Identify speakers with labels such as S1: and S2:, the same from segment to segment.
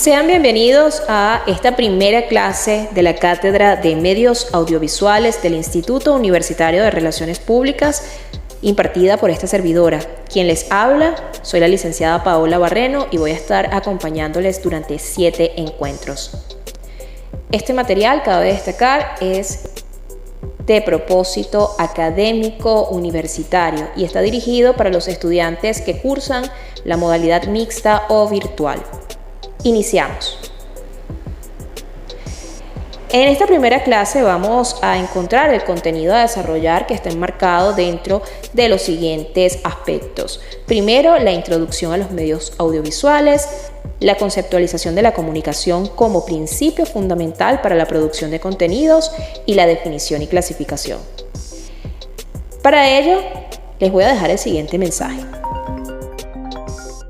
S1: Sean bienvenidos a esta primera clase de la Cátedra de Medios Audiovisuales del Instituto Universitario de Relaciones Públicas, impartida por esta servidora. Quien les habla, soy la licenciada Paola Barreno y voy a estar acompañándoles durante 7 encuentros. Este material, cabe destacar, es de propósito académico universitario y está dirigido para los estudiantes que cursan la modalidad mixta o virtual. Iniciamos. En esta primera clase vamos a encontrar el contenido a desarrollar que está enmarcado dentro de los siguientes aspectos. Primero, la introducción a los medios audiovisuales, la conceptualización de la comunicación como principio fundamental para la producción de contenidos y la definición y clasificación. Para ello, les voy a dejar el siguiente mensaje.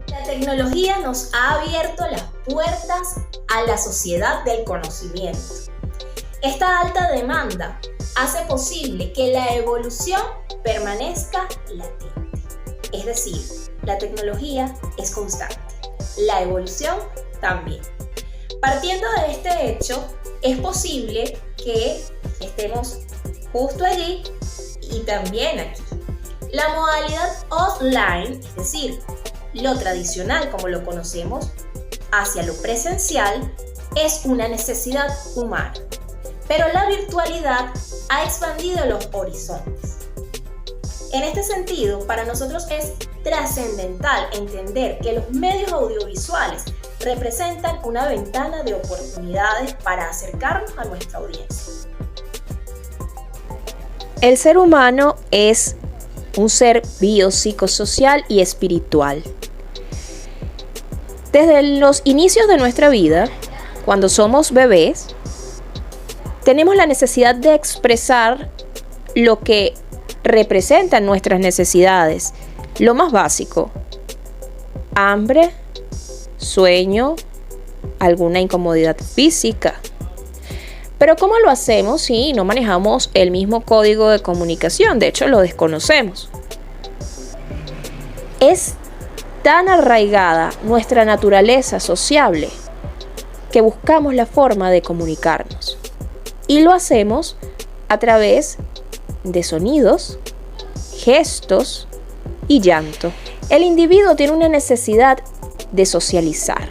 S2: La tecnología nos ha abierto las puertas a la sociedad del conocimiento. Esta alta demanda hace posible que la evolución permanezca latente. Es decir, la tecnología es constante, la evolución también. Partiendo de este hecho, es posible que estemos justo allí y también aquí. La modalidad offline, es decir, lo tradicional como lo conocemos, hacia lo presencial, es una necesidad humana. Pero la virtualidad ha expandido los horizontes. En este sentido, para nosotros es trascendental entender que los medios audiovisuales representan una ventana de oportunidades para acercarnos a nuestra audiencia.
S1: El ser humano es un ser biopsicosocial y espiritual. Desde los inicios de nuestra vida, cuando somos bebés, tenemos la necesidad de expresar lo que representan nuestras necesidades. Lo más básico: hambre, sueño, alguna incomodidad física. Pero ¿cómo lo hacemos si no manejamos el mismo código de comunicación? De hecho, lo desconocemos. Es tan arraigada nuestra naturaleza sociable que buscamos la forma de comunicarnos. Y lo hacemos a través de sonidos, gestos y llanto. El individuo tiene una necesidad de socializar.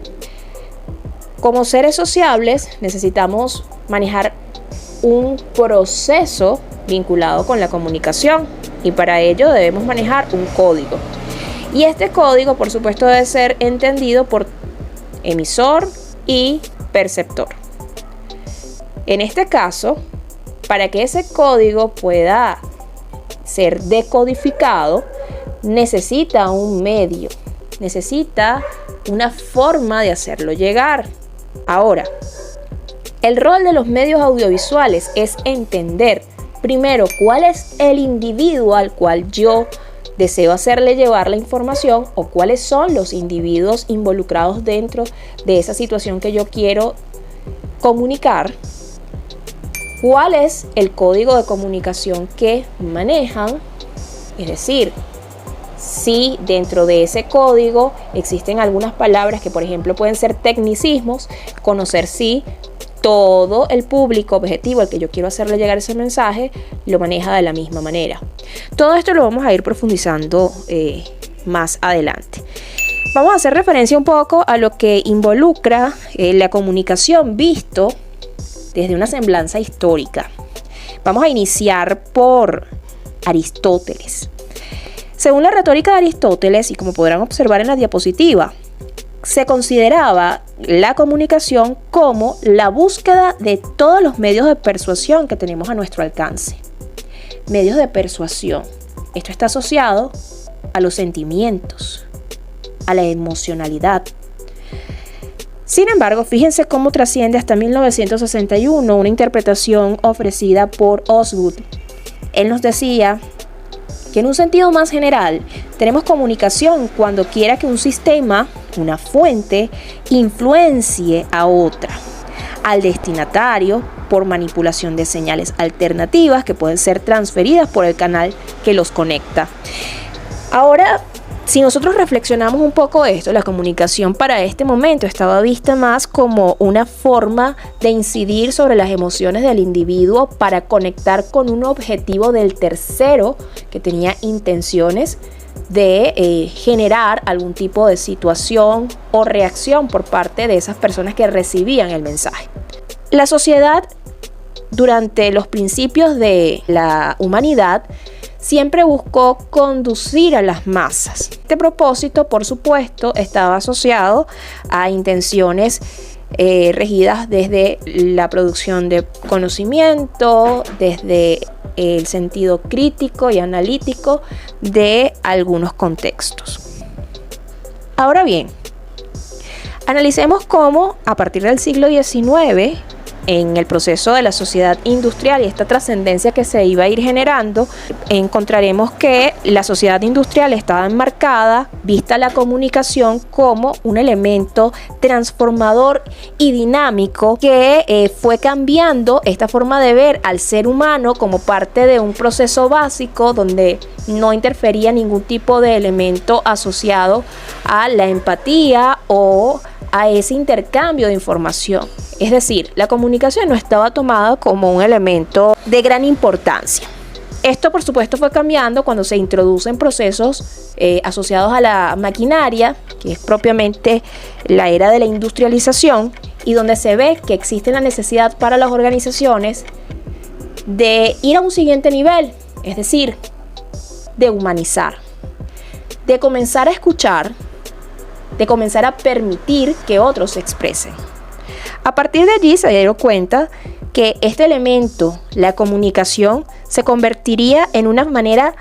S1: Como seres sociables necesitamos manejar un proceso vinculado con la comunicación y para ello debemos manejar un código. Y este código, por supuesto, debe ser entendido por emisor y perceptor. En este caso, para que ese código pueda ser decodificado, necesita un medio, necesita una forma de hacerlo llegar. Ahora, el rol de los medios audiovisuales es entender primero cuál es el individuo al cual yo deseo hacerle llevar la información o cuáles son los individuos involucrados dentro de esa situación que yo quiero comunicar, cuál es el código de comunicación que manejan, es decir, si dentro de ese código existen algunas palabras que, por ejemplo, pueden ser tecnicismos, conocer si todo el público objetivo al que yo quiero hacerle llegar ese mensaje lo maneja de la misma manera. Todo esto lo vamos a ir profundizando más adelante. Vamos a hacer referencia un poco a lo que involucra la comunicación visto desde una semblanza histórica. Vamos a iniciar por Aristóteles. Según la retórica de Aristóteles, y como podrán observar en la diapositiva, se consideraba la comunicación como la búsqueda de todos los medios de persuasión que tenemos a nuestro alcance. Medios de persuasión. Esto está asociado a los sentimientos, a la emocionalidad. Sin embargo, fíjense cómo trasciende hasta 1961 una interpretación ofrecida por Osgood. Él nos decía que en un sentido más general tenemos comunicación cuando quiera que un sistema, una fuente, influencie a otra, al destinatario por manipulación de señales alternativas que pueden ser transferidas por el canal que los conecta. Ahora, Si nosotros reflexionamos un poco esto, la comunicación para este momento estaba vista más como una forma de incidir sobre las emociones del individuo para conectar con un objetivo del tercero que tenía intenciones de generar algún tipo de situación o reacción por parte de esas personas que recibían el mensaje. La sociedad, durante los principios de la humanidad, siempre buscó conducir a las masas. Este propósito, por supuesto, estaba asociado a intenciones regidas desde la producción de conocimiento, desde el sentido crítico y analítico de algunos contextos. Ahora bien, analicemos cómo a partir del siglo XIX, en el proceso de la sociedad industrial y esta trascendencia que se iba a ir generando, encontraremos que la sociedad industrial estaba enmarcada, vista la comunicación como un elemento transformador y dinámico que fue cambiando esta forma de ver al ser humano como parte de un proceso básico donde no interfería ningún tipo de elemento asociado a la empatía o a ese intercambio de información. Es decir, la comunicación no estaba tomada como un elemento de gran importancia. Esto, por supuesto, fue cambiando cuando se introducen procesos asociados a la maquinaria, que es propiamente la era de la industrialización, y donde se ve que existe la necesidad para las organizaciones de ir a un siguiente nivel, es decir, de humanizar, de comenzar a escuchar, de comenzar a permitir que otros se expresen. A partir de allí se dieron cuenta que este elemento, la comunicación, se convertiría en una manera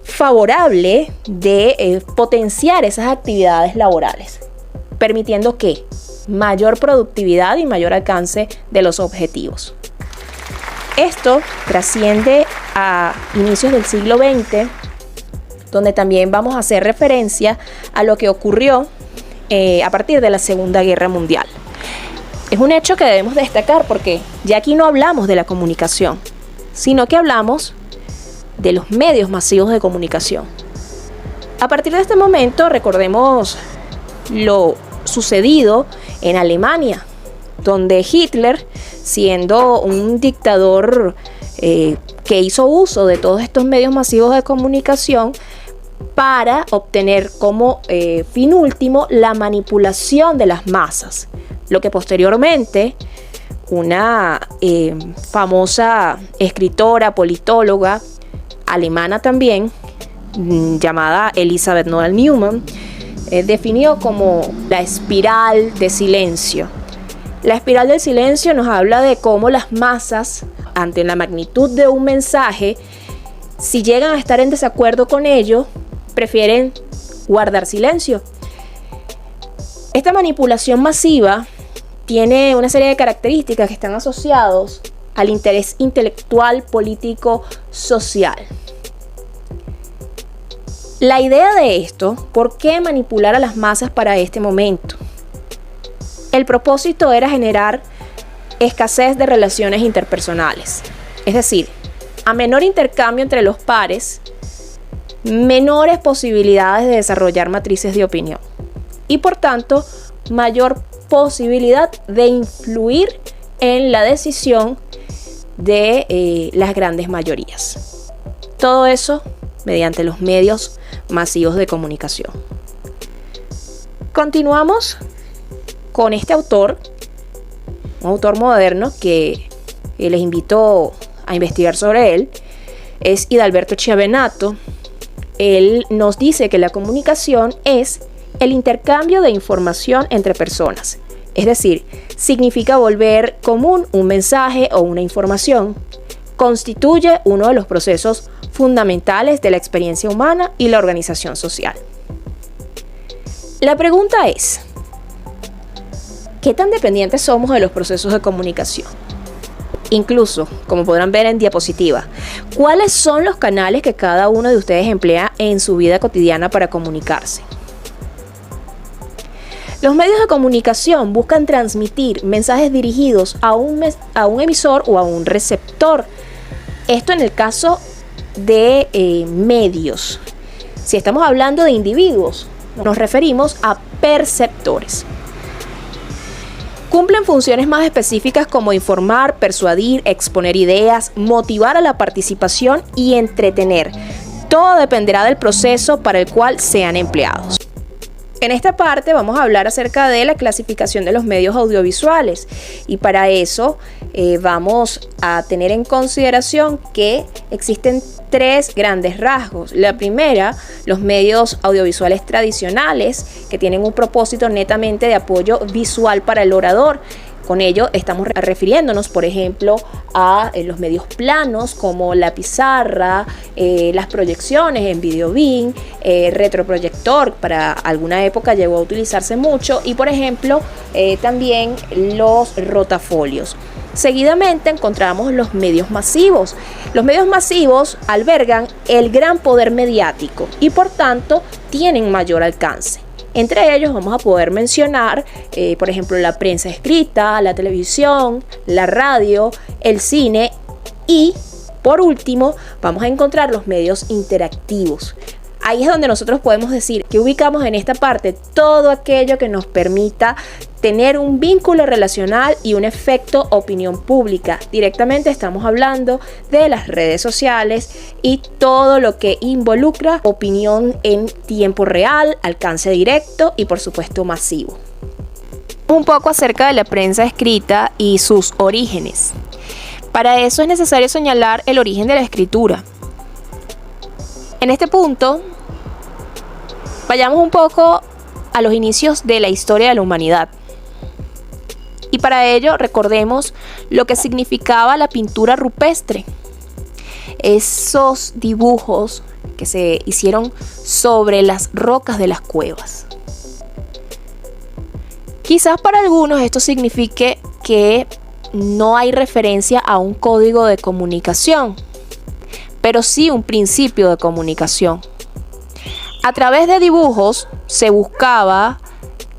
S1: favorable de potenciar esas actividades laborales, permitiendo que mayor productividad y mayor alcance de los objetivos. Esto trasciende a inicios del siglo XX, donde también vamos a hacer referencia a lo que ocurrió a partir de la Segunda Guerra Mundial. Es un hecho que debemos destacar porque ya aquí no hablamos de la comunicación, sino que hablamos de los medios masivos de comunicación. A partir de este momento, recordemos lo sucedido en Alemania, donde Hitler, siendo un dictador que hizo uso de todos estos medios masivos de comunicación para obtener como fin último la manipulación de las masas, lo que posteriormente una famosa escritora, politóloga alemana también, llamada Elisabeth Noel Neumann, definió como la espiral de silencio. La espiral del silencio nos habla de cómo las masas, ante la magnitud de un mensaje, si llegan a estar en desacuerdo con ello, prefieren guardar silencio. Esta manipulación masiva tiene una serie de características que están asociados al interés intelectual, político, social. La idea de esto, ¿por qué manipular a las masas para este momento? El propósito era generar escasez de relaciones interpersonales. Es decir, a menor intercambio entre los pares, menores posibilidades de desarrollar matrices de opinión y por tanto mayor posibilidad de influir en la decisión de las grandes mayorías. Todo eso mediante los medios masivos de comunicación. Continuamos con este autor, un autor moderno que les invito a investigar sobre él, es Hidalberto Chiavenato. Él nos dice que la comunicación es el intercambio de información entre personas, es decir, significa volver común un mensaje o una información. Constituye uno de los procesos fundamentales de la experiencia humana y la organización social. La pregunta es, ¿qué tan dependientes somos de los procesos de comunicación? Incluso, como podrán ver en diapositiva, ¿cuáles son los canales que cada uno de ustedes emplea en su vida cotidiana para comunicarse? Los medios de comunicación buscan transmitir mensajes dirigidos a un emisor o a un receptor. Esto en el caso de medios. Si estamos hablando de individuos, nos referimos a perceptores. Cumplen funciones más específicas como informar, persuadir, exponer ideas, motivar a la participación y entretener. Todo dependerá del proceso para el cual sean empleados. En esta parte vamos a hablar acerca de la clasificación de los medios audiovisuales y para eso vamos a tener en consideración que existen 3 grandes rasgos. La primera, los medios audiovisuales tradicionales que tienen un propósito netamente de apoyo visual para el orador. Con ello estamos refiriéndonos, por ejemplo, a los medios planos como la pizarra, las proyecciones en videobeam, retroproyector, para alguna época llegó a utilizarse mucho, y por ejemplo también los rotafolios. Seguidamente encontramos los medios masivos. Los medios masivos albergan el gran poder mediático y por tanto tienen mayor alcance. Entre ellos vamos a poder mencionar, por ejemplo, la prensa escrita, la televisión, la radio, el cine y, por último, vamos a encontrar los medios interactivos. Ahí es donde nosotros podemos decir que ubicamos en esta parte todo aquello que nos permita tener un vínculo relacional y un efecto opinión pública. Directamente estamos hablando de las redes sociales y todo lo que involucra opinión en tiempo real, alcance directo y por supuesto masivo. Un poco acerca de la prensa escrita y sus orígenes. Para eso es necesario señalar el origen de la escritura. En este punto, vayamos un poco a los inicios de la historia de la humanidad. Y para ello recordemos lo que significaba la pintura rupestre. Esos dibujos que se hicieron sobre las rocas de las cuevas. Quizás para algunos esto signifique que no hay referencia a un código de comunicación, pero sí un principio de comunicación. A través de dibujos se buscaba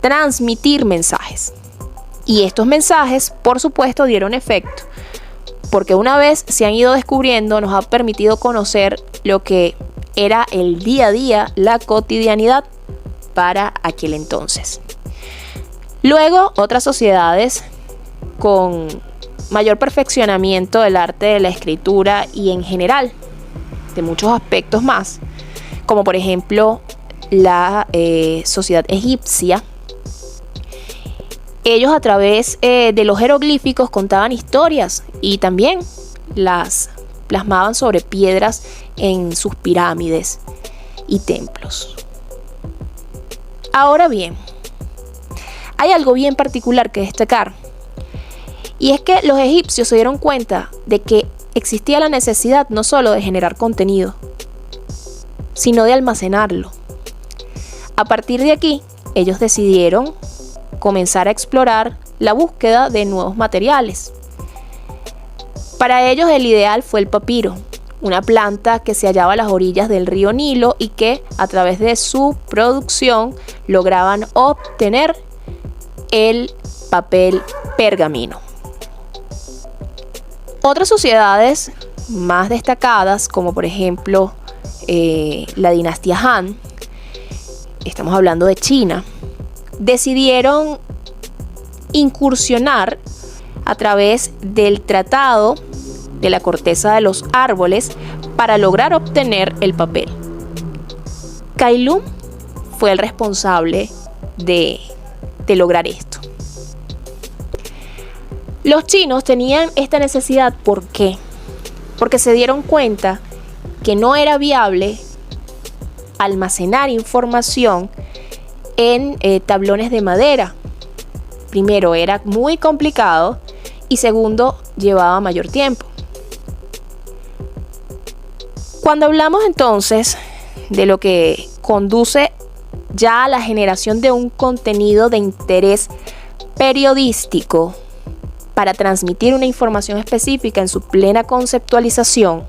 S1: transmitir mensajes. Y estos mensajes, por supuesto, dieron efecto, porque una vez se han ido descubriendo, nos ha permitido conocer lo que era el día a día, la cotidianidad para aquel entonces. Luego, otras sociedades con mayor perfeccionamiento del arte de la escritura y en general de muchos aspectos más, como por ejemplo la sociedad egipcia. Ellos a través de los jeroglíficos contaban historias y también las plasmaban sobre piedras en sus pirámides y templos. Ahora bien, hay algo bien particular que destacar, y es que los egipcios se dieron cuenta de que existía la necesidad no solo de generar contenido, sino de almacenarlo. A partir de aquí, ellos decidieron comenzar a explorar la búsqueda de nuevos materiales. Para ellos el ideal fue el papiro, una planta que se hallaba a las orillas del río Nilo y que a través de su producción lograban obtener el papel pergamino. Otras sociedades más destacadas, como por ejemplo la dinastía Han, estamos hablando de China, decidieron incursionar a través del tratado de la corteza de los árboles para lograr obtener el papel. Kai Lun fue el responsable de lograr esto. Los chinos tenían esta necesidad, ¿por qué? Porque se dieron cuenta que no era viable almacenar información en tablones de madera. Primero, era muy complicado y segundo, llevaba mayor tiempo. Cuando hablamos entonces de lo que conduce ya a la generación de un contenido de interés periodístico para transmitir una información específica en su plena conceptualización,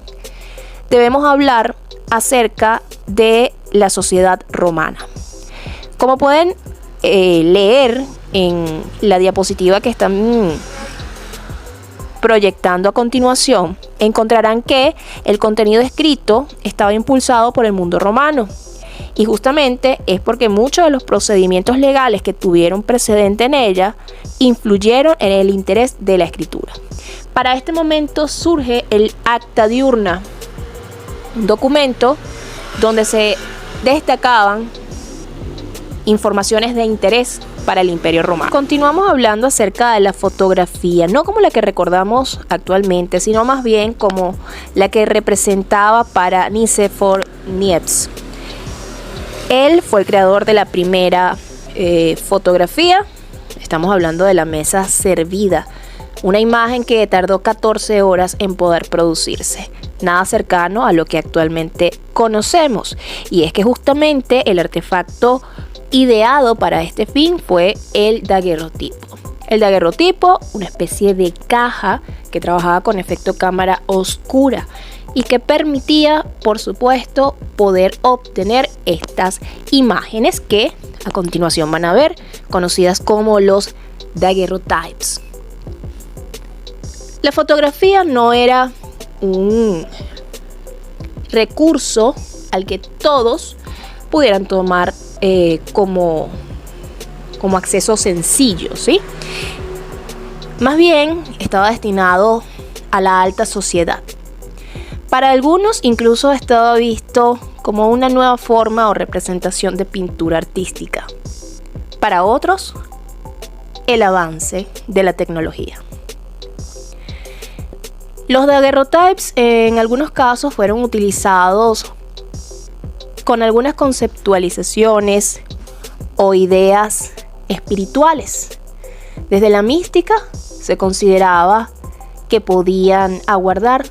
S1: debemos hablar acerca de la sociedad romana. Como pueden leer en la diapositiva que están proyectando a continuación, encontrarán que el contenido escrito estaba impulsado por el mundo romano Y justamente es porque muchos de los procedimientos legales que tuvieron precedente en ella influyeron en el interés de la escritura. Para este momento surge el Acta Diurna, un documento donde se destacaban informaciones de interés para el Imperio Romano. Continuamos hablando acerca de la fotografía, no como la que recordamos actualmente, sino más bien como la que representaba para Nicéphore Niepce. Él fue el creador de la primera fotografía. Estamos hablando de la mesa servida, una imagen que tardó 14 horas en poder producirse. Nada cercano a lo que actualmente conocemos. Y es que justamente el artefacto ideado para este fin fue el daguerrotipo. El daguerrotipo, una especie de caja que trabajaba con efecto cámara oscura y que permitía, por supuesto, poder obtener estas imágenes que a continuación van a ver, conocidas como los daguerrotypes. La fotografía no era un recurso al que todos pudieran tomar como acceso sencillo, ¿sí? Más bien estaba destinado a la alta sociedad. Para algunos incluso estaba visto como una nueva forma o representación de pintura artística. Para otros, el avance de la tecnología. Los daguerrotypes en algunos casos fueron utilizados con algunas conceptualizaciones o ideas espirituales. Desde la mística se consideraba que podían aguardar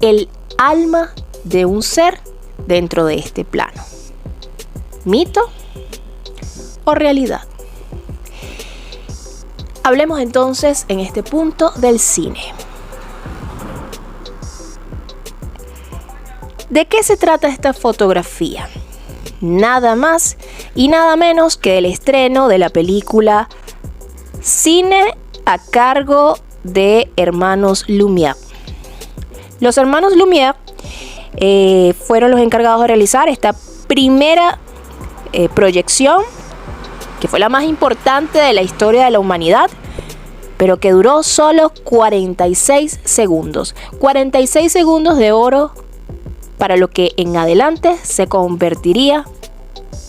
S1: el alma de un ser dentro de este plano. ¿Mito o realidad? Hablemos entonces en este punto del cine. ¿De qué se trata esta fotografía? Nada más y nada menos que del estreno de la película Cine a cargo de hermanos Lumière. Los hermanos Lumière fueron los encargados de realizar esta primera proyección, que fue la más importante de la historia de la humanidad, pero que duró solo 46 segundos. 46 segundos de oro para lo que en adelante se convertiría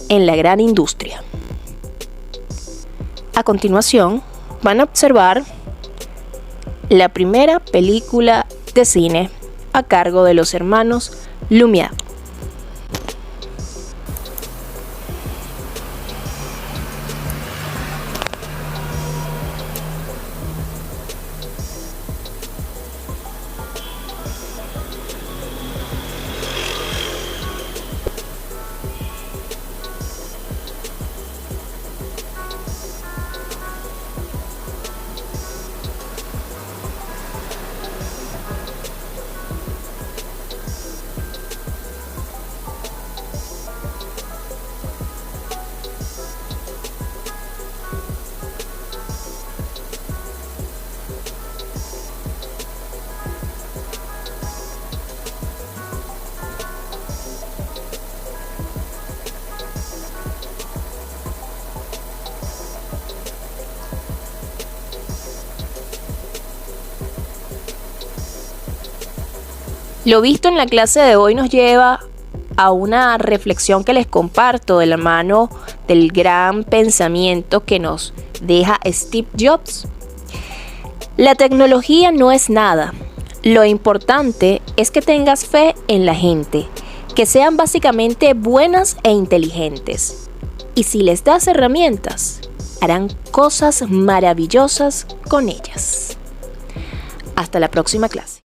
S1: en la gran industria. A continuación, van a observar la primera película de cine a cargo de los hermanos Lumière. Lo visto en la clase de hoy nos lleva a una reflexión que les comparto de la mano del gran pensamiento que nos deja Steve Jobs. La tecnología no es nada. Lo importante es que tengas fe en la gente, que sean básicamente buenas e inteligentes. Y si les das herramientas, harán cosas maravillosas con ellas. Hasta la próxima clase.